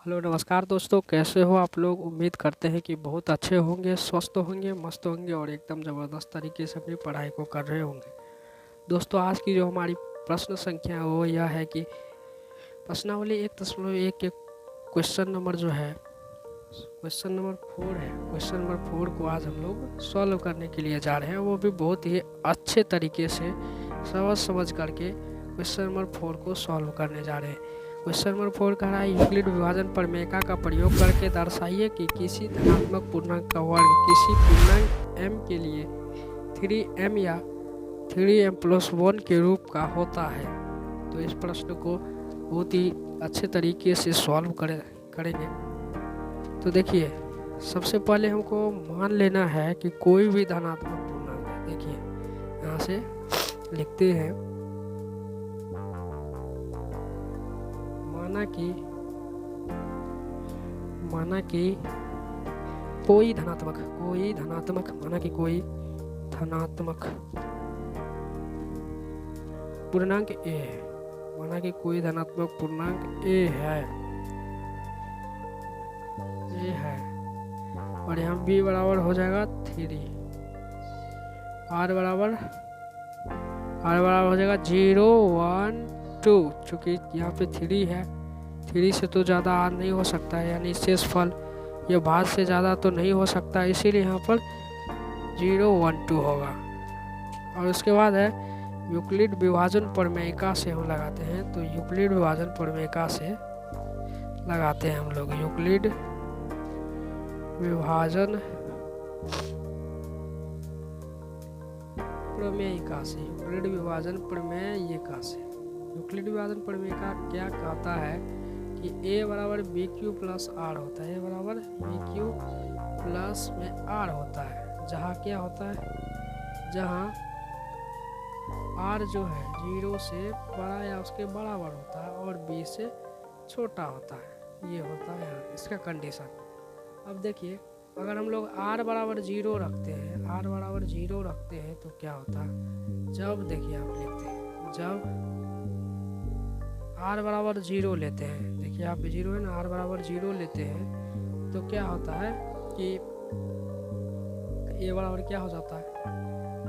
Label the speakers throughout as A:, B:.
A: Hello नमस्कार दोस्तों, कैसे हो आप लोग। उम्मीद करते हैं कि बहुत अच्छे होंगे, स्वस्थ होंगे, मस्त होंगे और एकदम ज़बरदस्त तरीके से अपनी पढ़ाई को कर रहे होंगे। दोस्तों, आज की जो हमारी प्रश्न संख्या है वो यह है कि प्रश्नावली 1.1 के क्वेश्चन नंबर जो है क्वेश्चन नंबर 4 है। क्वेश्चन नंबर 4 को आज हम लोग सॉल्व करने के लिए जा रहे हैं, वो भी बहुत ही अच्छे तरीके से समझ करके क्वेश्चन नंबर 4 को सॉल्व करने जा रहे हैं। क्वेश्चन नंबर 4 कह रहा है, यूक्लिड विभाजन प्रमेय का प्रयोग करके दर्शाइए कि किसी धनात्मक पूर्णांक का वर्ग किसी पूर्णांक m के लिए 3m या 3m+1 के रूप का होता है। तो इस प्रश्न को बहुत ही अच्छे तरीके से सॉल्व करेंगे। तो देखिए, सबसे पहले हमको मान लेना है कि कोई भी धनात्मक पूर्णांक है। देखिए, यहाँ से लिखते हैं, माना कि कोई धनात्मक पूर्णांक a है। माना कि कोई धनात्मक पूर्णांक a है और यहाँ b बराबर हो जाएगा 3, r बराबर हो जाएगा 0, 1, 2। चूँकि यहाँ पे 3 है, 3 से तो ज़्यादा r नहीं हो सकता है, यानी शेषफल यह भाग से ज़्यादा तो नहीं हो सकता, इसीलिए यहाँ पर 0, 1, 2 होगा। और उसके बाद है यूक्लिड विभाजन प्रमेयिका से हम लगाते हैं। तो यूक्लिड विभाजन प्रमेयिका से लगाते हैं हम लोग, यूक्लिड विभाजन प्रमेयिका से, यूक्लिड विभाजन प्रमेयिका से। यूक्लिड विभाजन प्रमेयिका क्या कहता है कि a बराबर BQ प्लस R होता है। a बराबर BQ प्लस में R होता है, जहाँ क्या होता है, जहाँ R जो है 0 से बड़ा या उसके बराबर होता है और B से छोटा होता है। ये होता है यहाँ इसका कंडीशन। अब देखिए, अगर हम लोग r बराबर 0 रखते हैं, तो क्या होता है, जब देखिए आप लिखते हैं, जब r बराबर 0 लेते हैं, देखिए यहाँ पे 0 है ना, r बराबर 0 लेते हैं तो क्या होता है कि a बराबर क्या हो जाता है,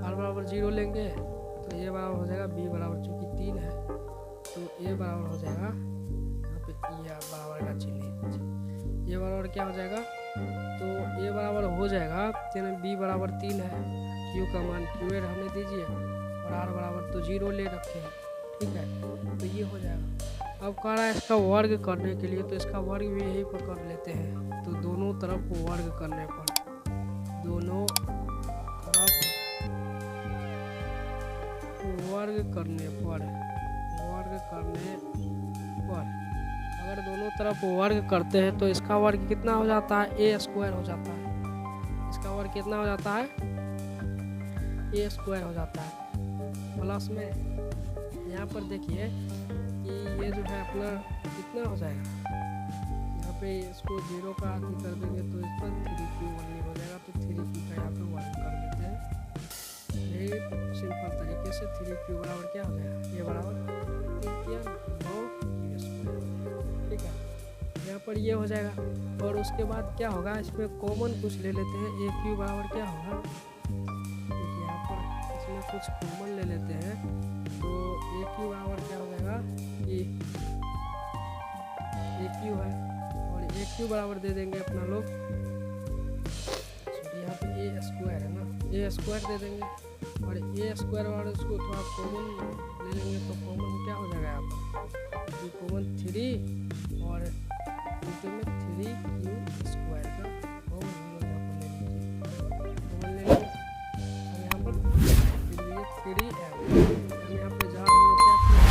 A: r बराबर 0 लेंगे तो a बराबर हो जाएगा b बराबर, चूँकि 3 है तो a बराबर हो जाएगा, यहाँ पे ये बराबर का चिन्ह, a बराबर क्या हो जाएगा, तो a बराबर हो जाएगा, b बराबर 3 है, q का मान q हमने दीजिए और r बराबर तो 0 ले रखे हैं, ठीक है। तो ये हो जाएगा। अब कह रहा है इसका वर्ग करने के लिए, तो इसका वर्ग भी यही पर कर लेते हैं। तो दोनों तरफ वर्ग करने पर, अगर दोनों तरफ वर्ग करते हैं तो इसका वर्ग कितना हो जाता है, a² हो जाता है। इसका वर्ग कितना हो जाता है, a² हो जाता है। प्लस में यहाँ पर देखिए कि ये जो है अपना कितना हो जाएगा, यहाँ पे इसको 0 का आदि कर देंगे तो इस पर 3q हो जाएगा। तो 3q का यहाँ पे वर्ग कर देते हैं, यही सिंपल तरीके से 3q बराबर क्या हो जाएगा, ये बराबर 9q², ठीक है। यहाँ पर ये हो जाएगा और उसके बाद क्या होगा, इसमें कॉमन कुछ ले लेते हैं, aq बराबर क्या होगा, देखिए यहाँ पर इसमें कुछ कॉमन ले लेते हैं तो aq बराबर क्या हो जाएगा कि aq है और aq बराबर दे देंगे अपना लोग, यहाँ पे a² है ना, a² दे देंगे और a² और इसको थोड़ा कॉमन ले लेंगे तो कॉमन क्या हो जाएगा, यहाँ पर कॉमन 3 और इनके में 3q² का कॉमन ले लेंगे और यहाँ पर 3m, यहाँ पे जहाँ हम लोग क्या किया,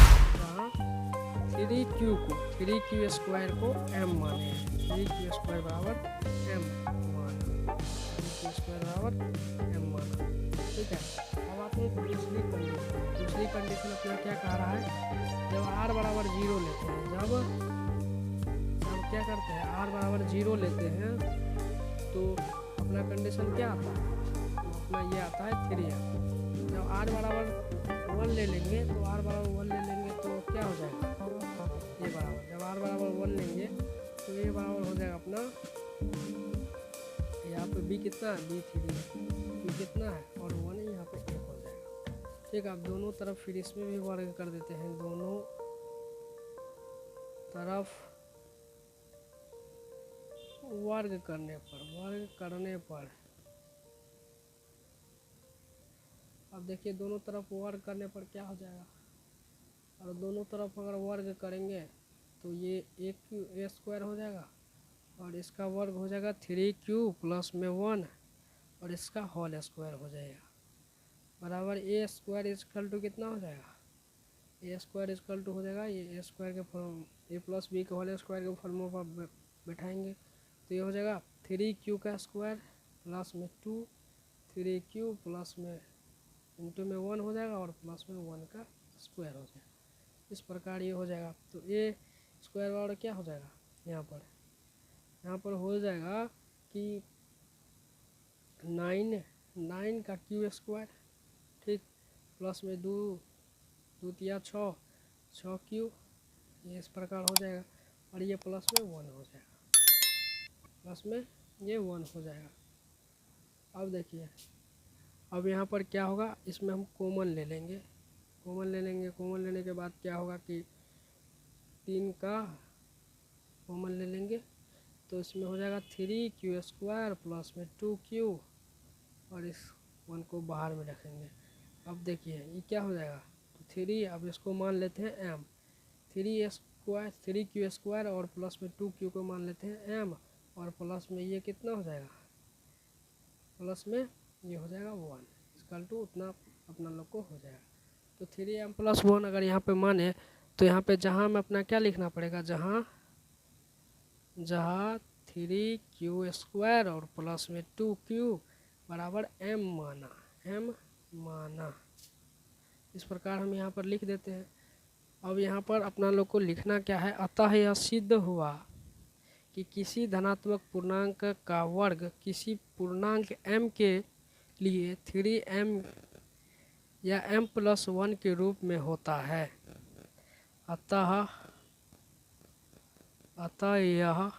A: 3q² को m माने, 3q² बराबर m माना, 3q² बराबर m माना, ठीक है। अब आपने दूसरी कंडीशन अपना क्या कह रहा है, जब r बराबर 0 लेते हैं, जब क्या करते हैं, r बराबर 0 लेते हैं तो अपना कंडीशन क्या आता है, तो अपना ये आता है 3m। जब r बराबर 1 ले लेंगे तो r बराबर 1 ले लेंगे तो क्या हो जाएगा, ये बराबर, जब r बराबर 1 लेंगे तो ये कितना है, B3 Q कितना है, और 1 यहाँ पे 1 हो जाएगा। ठीक, अब दोनों तरफ फिर इसमें भी वर्ग कर देते हैं, दोनों तरफ वर्ग करने पर अब देखिए दोनों तरफ वर्ग करने पर क्या हो जाएगा, और दोनों तरफ अगर वर्ग करेंगे तो ये a स्क्वायर हो जाएगा, और इसका वर्ग हो जाएगा 3Q प्लस में 1, और इसका होल स्क्वायर हो जाएगा बराबर a स्क्वायर इक्वल टू कितना हो जाएगा, a स्क्वायर इक्वल टू हो जाएगा ये a स्क्वायर के फॉर्म a प्लस बी के होल स्क्वायर के फॉर्मूला पर बैठाएंगे तो ये हो जाएगा 3Q का स्क्वायर प्लस में 2, 3Q प्लस में इंटू में 1 हो जाएगा, और प्लस में 1 का स्क्वायर हो जाएगा। इस प्रकार ये हो जाएगा। तो ए स्क्वायर और क्या हो जाएगा, यहाँ पर हो जाएगा कि 9 का क्यू स्क्वायर, ठीक, प्लस में 2 तिया 6Q, ये इस प्रकार हो जाएगा, और ये प्लस में 1 हो जाएगा, प्लस में ये 1 हो जाएगा। अब देखिए अब यहाँ पर क्या होगा, इसमें हम कॉमन ले लेंगे, कॉमन लेने के बाद क्या होगा कि 3 का कॉमन ले लेंगे तो इसमें हो जाएगा 3Q स्क्वायर प्लस में 2Q, और इस 1 को बाहर में रखेंगे। अब देखिए ये क्या हो जाएगा, तो 3, अब इसको मान लेते हैं m, 3Q स्क्वायर और प्लस में 2Q को मान लेते हैं m, और प्लस में ये कितना हो जाएगा, प्लस में ये हो जाएगा 1 इक्वल टू उतना अपना लोग को हो जाएगा। तो 3m प्लस 1 अगर यहाँ पे माने तो यहाँ पे जहाँ में अपना क्या लिखना पड़ेगा, जहाँ 3Q स्क्वायर और प्लस में 2Q बराबर m माना, इस प्रकार हम यहाँ पर लिख देते हैं। अब यहाँ पर अपना लोग को लिखना क्या है, अतः यह सिद्ध हुआ कि किसी धनात्मक पूर्णांक का वर्ग किसी पूर्णांक m के लिए 3m या m प्लस 1 के रूप में होता है। अतः यह,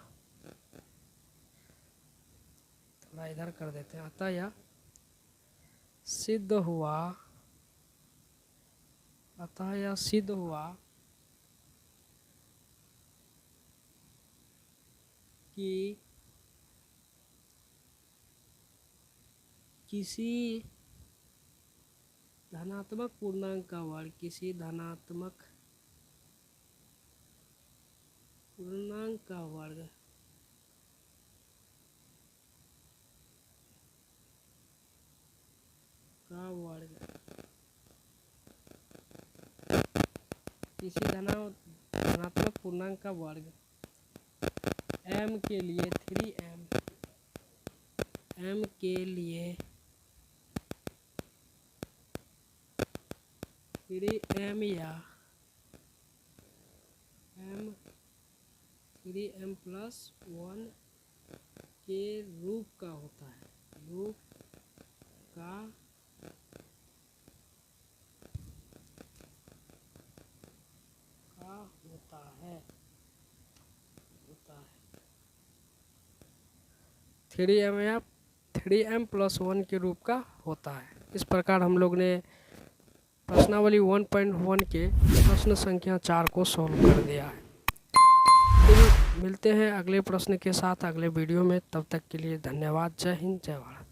A: थोड़ा इधर कर देते हैं, अतः यह सिद्ध हुआ कि किसी धनात्मक पूर्णांक का वर्ग किसी धनात्मक पूर्णांक का वर्ग किसी धनात्मक पूर्णांक का वर्ग m के लिए 3m के लिए 3m या 3m प्लस 1 के रूप का होता है, होता है 3m या 3m प्लस 1 के रूप का होता है। इस प्रकार हम लोग ने प्रश्नावली 1.1 के प्रश्न संख्या 4 को सॉल्व कर दिया है। फिर मिलते हैं अगले प्रश्न के साथ अगले वीडियो में, तब तक के लिए धन्यवाद। जय हिंद, जय भारत।